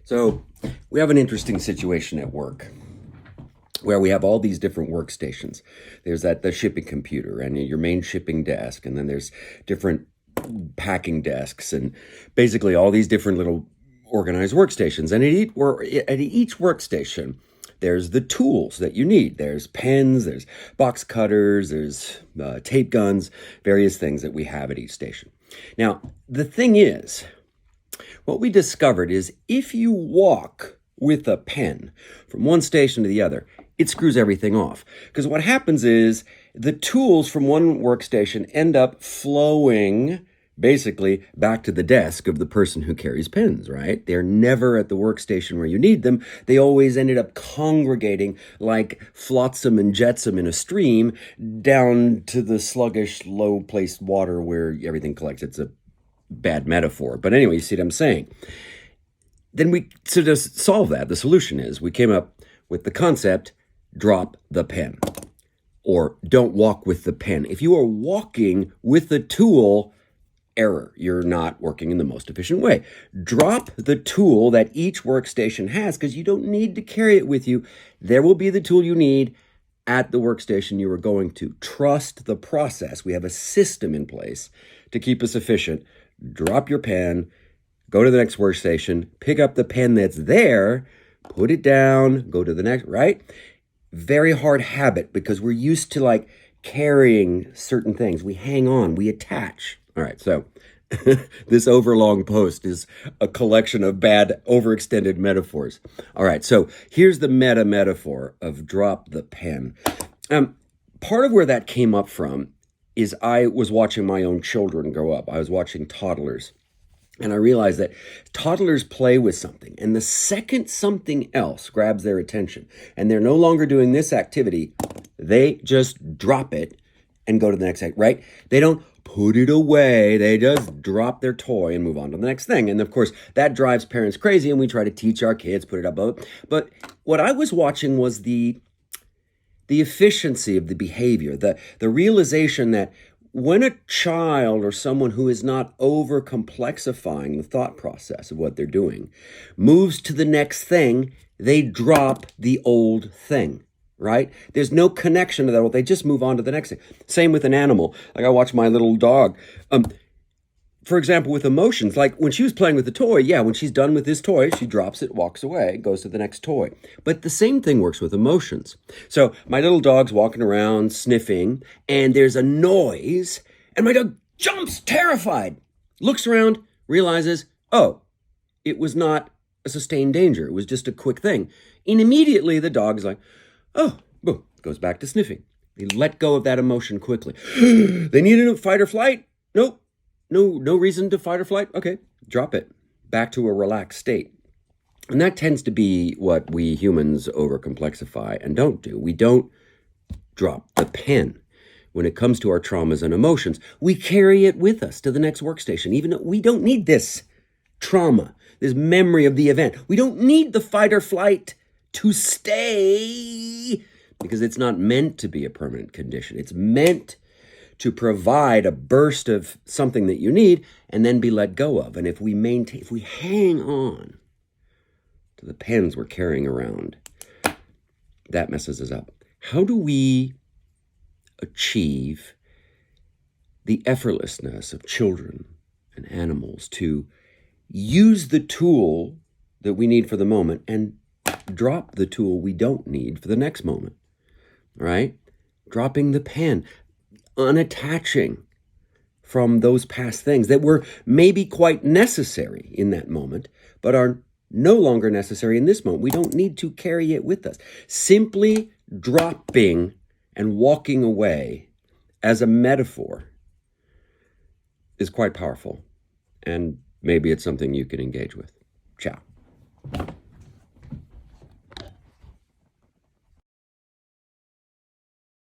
So we have an interesting situation at work where we have all these different workstations. There's the shipping computer and your main shipping desk, and then there's different packing desks, and basically all these different little organized workstations. And at each workstation, there's the tools that you need. There's pens, there's box cutters, there's tape guns, various things that we have at each station. Now, the thing is, what we discovered is if you walk with a pen from one station to the other, it screws everything off. Because what happens is the tools from one workstation end up flowing basically back to the desk of the person who carries pens, right? They're never at the workstation where you need them. They always ended up congregating like flotsam and jetsam in a stream down to the sluggish, low-placed water where everything collects. It's a bad metaphor. But anyway, you see what I'm saying? Then to solve that, the solution is we came up with the concept, drop the pen, or don't walk with the pen. If you are walking with the tool, error. You're not working in the most efficient way. Drop the tool that each workstation has because you don't need to carry it with you. There will be the tool you need at the workstation you are going to. Trust the process. We have a system in place to keep us efficient. Drop your pen, go to the next workstation, pick up the pen that's there, put it down, go to the next, right? Very hard habit because we're used to like carrying certain things. We hang on, we attach. All right, so this overlong post is a collection of bad, overextended metaphors. All right, so here's the metaphor of drop the pen. Part of where that came up from is I was watching my own children grow up. I was watching Toddlers, and I realized that toddlers play with something, and the second something else grabs their attention, and they're no longer doing this activity, they just drop it and go to the next thing, right? They don't put it away. They just drop their toy and move on to the next thing. And of course, that drives parents crazy, and we try to teach our kids, put it up. But what I was watching was the efficiency of the behavior, the realization that when a child or someone who is not over complexifying the thought process of what they're doing moves to the next thing, they drop the old thing, right? There's no connection to that. They just move on to the next thing. Same with an animal. Like I watch my little dog. For example, with emotions, like when she was playing with the toy, when she's done with this toy, she drops it, walks away, goes to the next toy. But the same thing works with emotions. So my little dog's walking around sniffing, and there's a noise, and my dog jumps, terrified, looks around, realizes, oh, it was not a sustained danger. It was just a quick thing. And immediately the dog's like, oh, boom, goes back to sniffing. They let go of that emotion quickly. They needed a fight or flight? Nope. No reason to fight or flight? Okay, drop it. Back to a relaxed state. And that tends to be what we humans overcomplexify and don't do. We don't drop the pen. When it comes to our traumas and emotions, we carry it with us to the next workstation, even though we don't need this trauma, this memory of the event. We don't need the fight or flight to stay because it's not meant to be a permanent condition. It's meant to provide a burst of something that you need and then be let go of. And if we hang on to the pens we're carrying around, that messes us up. How do we achieve the effortlessness of children and animals to use the tool that we need for the moment and drop the tool we don't need for the next moment, right? Dropping the pen, unattaching from those past things that were maybe quite necessary in that moment, but are no longer necessary in this moment. We don't need to carry it with us. Simply dropping and walking away as a metaphor is quite powerful, and maybe it's something you can engage with. Ciao.